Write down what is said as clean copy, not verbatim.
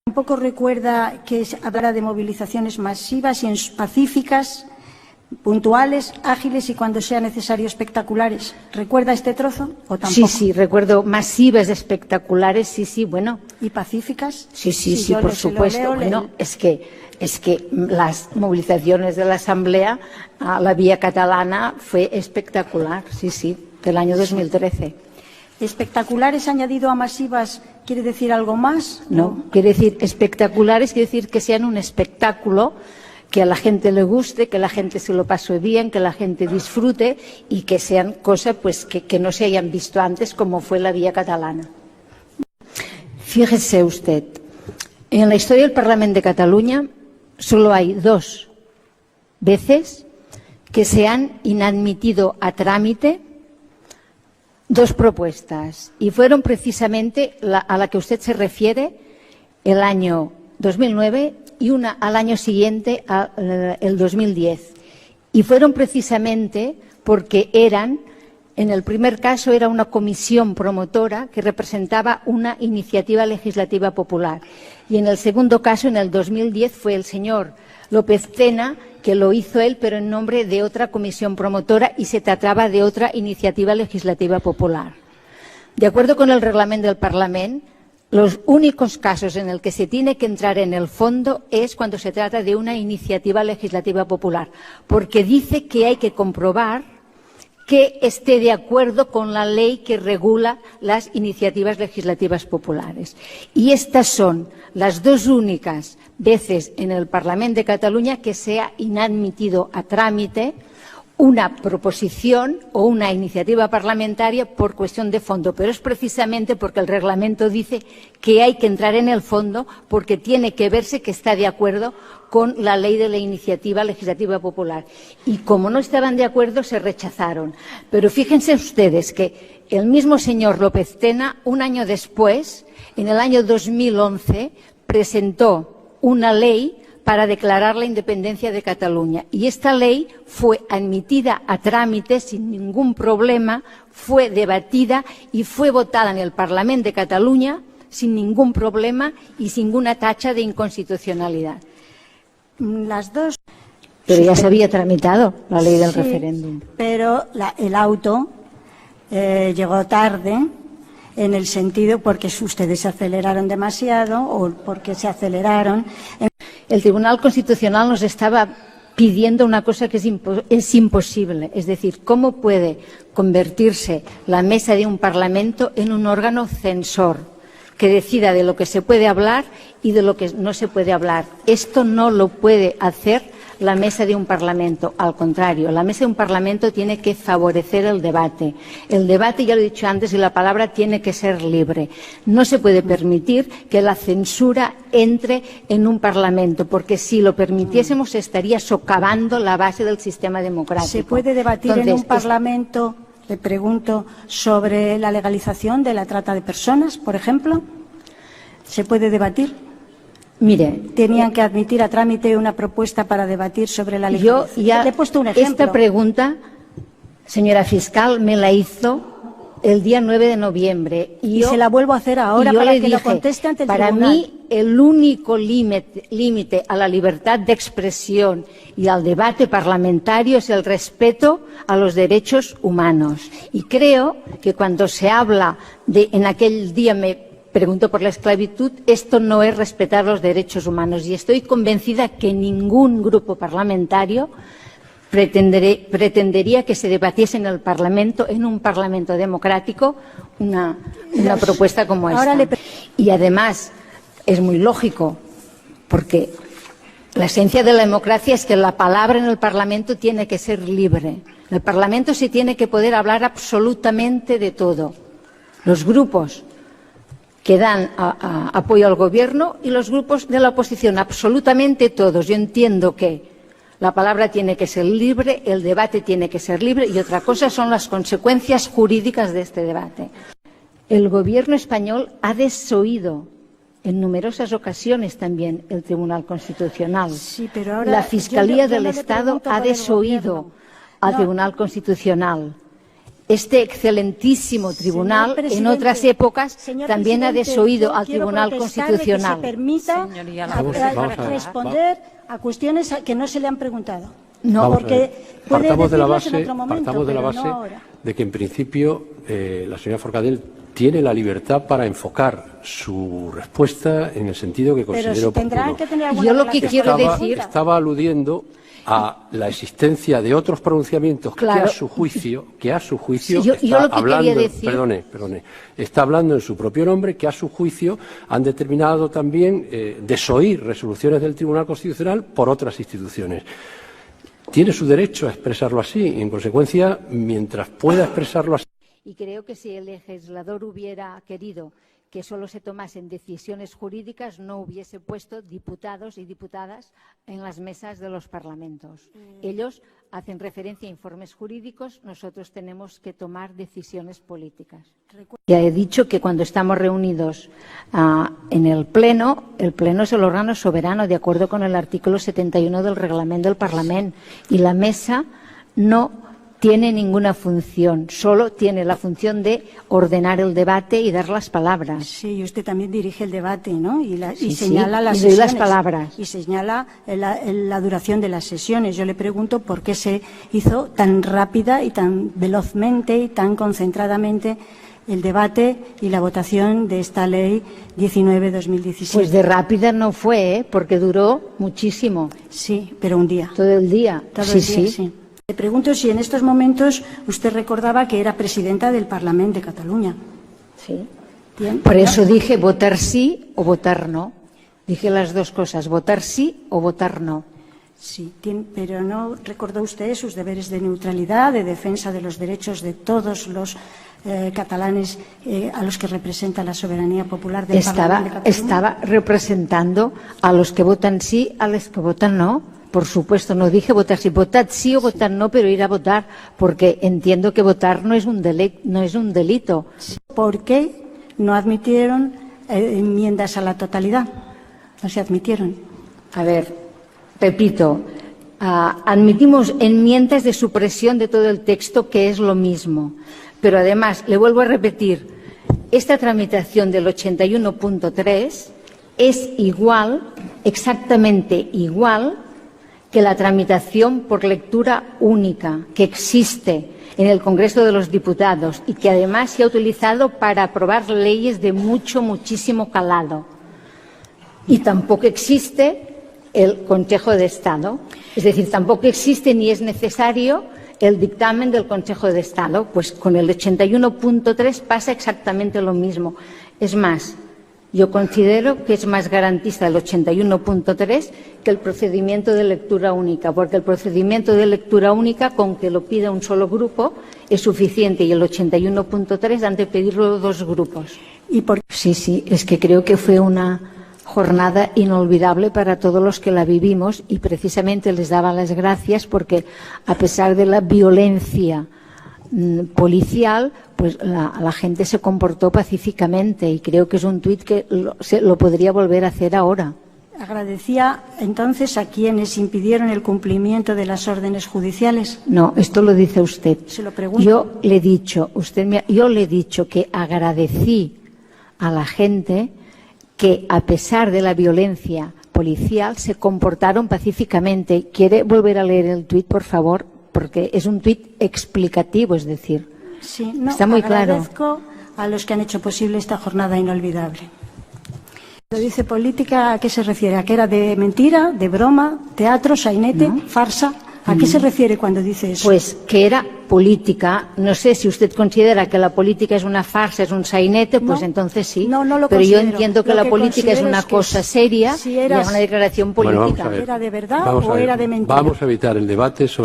Tampoco recuerda que hablara de movilizaciones masivas y pacíficas, puntuales, ágiles y cuando sea necesario espectaculares. ¿Recuerda este trozo o tampoco? Sí, recuerdo masivas, espectaculares, sí, bueno. ¿Y pacíficas? Sí, por supuesto. Bueno, es que las movilizaciones de la Asamblea, la vía catalana fue espectacular, sí, del año 2013. ¿Espectaculares añadido a masivas quiere decir algo más? No, quiere decir espectaculares, quiere decir que sean un espectáculo, que a la gente le guste, que la gente se lo pase bien, que la gente disfrute y que sean cosas pues que no se hayan visto antes, como fue la vía catalana. Fíjese usted, en la historia del Parlamento de Cataluña solo hay 2 veces que se han inadmitido a trámite 2 propuestas y fueron precisamente a la que usted se refiere el año 2009 y una al año siguiente, el 2010. Y fueron precisamente porque en el primer caso era una comisión promotora que representaba una iniciativa legislativa popular. Y en el segundo caso, en el 2010, fue el señor López Tena, que lo hizo él, pero en nombre de otra comisión promotora y se trataba de otra iniciativa legislativa popular. De acuerdo con el reglamento del Parlamento, los únicos casos en el que se tiene que entrar en el fondo es cuando se trata de una iniciativa legislativa popular, porque dice que hay que comprobar que esté de acuerdo con la ley que regula las iniciativas legislativas populares. Y estas son las 2 únicas veces en el Parlamento de Cataluña que se ha inadmitido a trámite una proposición o una iniciativa parlamentaria por cuestión de fondo, pero es precisamente porque el reglamento dice que hay que entrar en el fondo porque tiene que verse que está de acuerdo con la ley de la iniciativa legislativa popular. Y como no estaban de acuerdo, se rechazaron. Pero fíjense ustedes que el mismo señor López Tena, un año después, en el año 2011, presentó una ley para declarar la independencia de Cataluña. Y esta ley fue admitida a trámite sin ningún problema, fue debatida y fue votada en el Parlamento de Cataluña sin ningún problema y sin ninguna tacha de inconstitucionalidad. Las 2. Pero ya se había tramitado la ley del referéndum. Pero el auto llegó tarde, en el sentido porque ustedes se aceleraron demasiado o porque se aceleraron. El Tribunal Constitucional nos estaba pidiendo una cosa que es imposible, es decir, ¿cómo puede convertirse la mesa de un Parlamento en un órgano censor que decida de lo que se puede hablar y de lo que no se puede hablar? Esto no lo puede hacer la mesa de un Parlamento. Al contrario, la mesa de un Parlamento tiene que favorecer el debate. El debate, ya lo he dicho antes, y la palabra tiene que ser libre. No se puede permitir que la censura entre en un Parlamento, porque si lo permitiésemos estaría socavando la base del sistema democrático. ¿Se puede debatir en un Parlamento, le pregunto, sobre la legalización de la trata de personas, por ejemplo? ¿Se puede debatir? Mire, tenían que admitir a trámite una propuesta para debatir sobre la legalización. Yo ya le he puesto un ejemplo. Esta pregunta, señora fiscal, me la hizo el día 9 de noviembre. Y se la vuelvo a hacer ahora para que lo conteste ante el tribunal. Para mí, el único límite a la libertad de expresión y al debate parlamentario es el respeto a los derechos humanos. Y creo que cuando se habla en aquel día me pregunto por la esclavitud, esto no es respetar los derechos humanos y estoy convencida que ningún grupo parlamentario pretendería que se debatiese en el Parlamento, en un Parlamento democrático, una propuesta como esta. Y además es muy lógico, porque la esencia de la democracia es que la palabra en el Parlamento tiene que ser libre. En el Parlamento se tiene que poder hablar absolutamente de todo. Los grupos que dan apoyo al Gobierno y los grupos de la oposición, absolutamente todos. Yo entiendo que la palabra tiene que ser libre, el debate tiene que ser libre y otra cosa son las consecuencias jurídicas de este debate. El Gobierno español ha desoído en numerosas ocasiones también el Tribunal Constitucional. Sí, pero ahora la Fiscalía del Estado ha desoído al Tribunal Constitucional. este excelentísimo tribunal en otras épocas también ha desoído al Tribunal Constitucional. Que se permita responder a cuestiones que no se le han preguntado. No, porque partamos de la base, no de que en principio la señora Forcadell tiene la libertad para enfocar su respuesta en el sentido que considero oportuno. Yo lo que quiero decir... Estaba aludiendo a la existencia de otros pronunciamientos claro. que a su juicio Sí, yo lo que quería decir... Perdone, está hablando en su propio nombre, que a su juicio han determinado también desoír resoluciones del Tribunal Constitucional por otras instituciones. Tiene su derecho a expresarlo así y, en consecuencia, mientras pueda expresarlo así. Y creo que si el legislador hubiera querido que solo se tomasen decisiones jurídicas, no hubiese puesto diputados y diputadas en las mesas de los parlamentos. Ellos hacen referencia a informes jurídicos, nosotros tenemos que tomar decisiones políticas. Ya he dicho que cuando estamos reunidos en el Pleno es el órgano soberano, de acuerdo con el artículo 71 del reglamento del Parlamento, y la mesa no tiene ninguna función, solo tiene la función de ordenar el debate y dar las palabras. Sí, y usted también dirige el debate, ¿no? Y sí, señala las y sesiones. las palabras. Y señala la duración de las sesiones. Yo le pregunto por qué se hizo tan rápida y tan velozmente y tan concentradamente el debate y la votación de esta ley 19/2017. Pues de rápida no fue, porque duró muchísimo. Sí, pero un día. Todo el día. Sí. Le pregunto si en estos momentos usted recordaba que era presidenta del Parlamento de Cataluña. Sí. Bien. Por eso dije votar sí o votar no. Dije las dos cosas, votar sí o votar no. Sí, pero ¿no recordó usted sus deberes de neutralidad, de defensa de los derechos de todos los catalanes a los que representa la soberanía popular del Parlamento de Cataluña? Estaba representando a los que votan sí, a los que votan no. Por supuesto, no dije votar sí, votad sí o votar no, pero ir a votar, porque entiendo que votar no es un delito. ¿Por qué no admitieron enmiendas a la totalidad? No se admitieron. A ver, repito, admitimos enmiendas de supresión de todo el texto, que es lo mismo. Pero además, le vuelvo a repetir, esta tramitación del 81.3 es igual, exactamente igual, que la tramitación por lectura única que existe en el Congreso de los Diputados y que además se ha utilizado para aprobar leyes de muchísimo calado. Y tampoco existe el Consejo de Estado. Es decir, tampoco existe ni es necesario el dictamen del Consejo de Estado. Pues con el 81.3 pasa exactamente lo mismo. Es más, yo considero que es más garantista el 81.3 que el procedimiento de lectura única, porque el procedimiento de lectura única, con que lo pida un solo grupo, es suficiente, y el 81.3 han de pedirlo dos grupos. Sí, es que creo que fue una jornada inolvidable para todos los que la vivimos, y precisamente les daba las gracias porque, a pesar de la violencia policial, pues la gente se comportó pacíficamente, y creo que es un tuit que lo podría volver a hacer ahora. ¿Agradecía entonces a quienes impidieron el cumplimiento de las órdenes judiciales? No, esto lo dice usted. Se lo pregunto. Yo le he dicho que agradecí a la gente que, a pesar de la violencia policial, se comportaron pacíficamente. ¿Quiere volver a leer el tuit, por favor? Porque es un tuit explicativo, es decir, sí, no, está muy claro. Agradezco a los que han hecho posible esta jornada inolvidable. Cuando dice política, ¿a qué se refiere? ¿A qué era de mentira, de broma, teatro, sainete, farsa? ¿A qué se refiere cuando dice eso? Pues que era política. No sé si usted considera que la política es una farsa, es un sainete, pues entonces sí. No lo pero considero. Yo entiendo que la política es una cosa seria y es una declaración política. Bueno, vamos a ver. ¿Era de verdad o era de mentira? Vamos a evitar el debate sobre